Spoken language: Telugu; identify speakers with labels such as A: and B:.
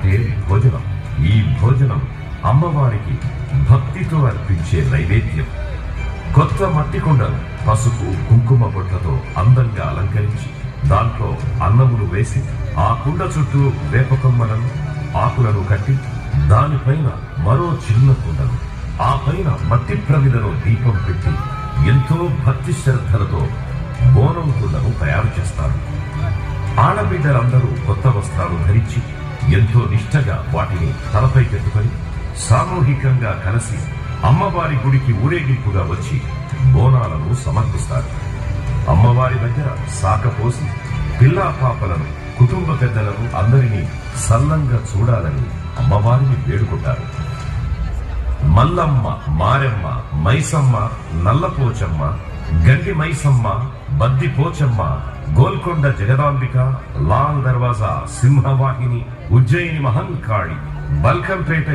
A: అంటే భోజనం. ఈ భోజనం అమ్మవారికి భక్తితో అర్పించే నైవేద్యం. కొత్త మట్టి కుండను పసుపు కుంకుమ బొట్లతో అందంగా అలంకరించి దాంట్లో అన్నములు వేసి ఆ కుండ చుట్టూ వేపకొమ్మలను ఆకులను కట్టి దానిపైన మరో చిన్న కుండను, ఆ పైన మట్టి ప్రమిదలో దీపం పెట్టి ఎంతో భక్తి శ్రద్ధలతో బోనం కుండను తయారు చేస్తారు. ఆడబిడ్డలందరూ కొత్త వస్త్రాలు ధరించి ఎంతో నిష్ఠగా వాటిని తలపైకెత్తుకొని సామూహికంగా కలిసి అమ్మవారి గుడికి ఊరేగింపుగా వచ్చి బోనాలను సమర్పిస్తారు. అమ్మవారి దగ్గర సాకపోసి పిల్లా పాపలను, కుటుంబ పెద్దలను అందరినీ సల్లంగా చూడాలని అమ్మవారిని వేడుకుంటారు. మల్లమ్మ, మారెమ్మ, మైసమ్మ, నల్లపోచమ్మ, గండి మైసమ్మ, బద్ది పోచమ్మ, గోల్కొండ జగదాంబిక, లాల్ దర్వాజా సింహవాహిని, ఉజ్జయిని మహంకాళి, బల్కంపేట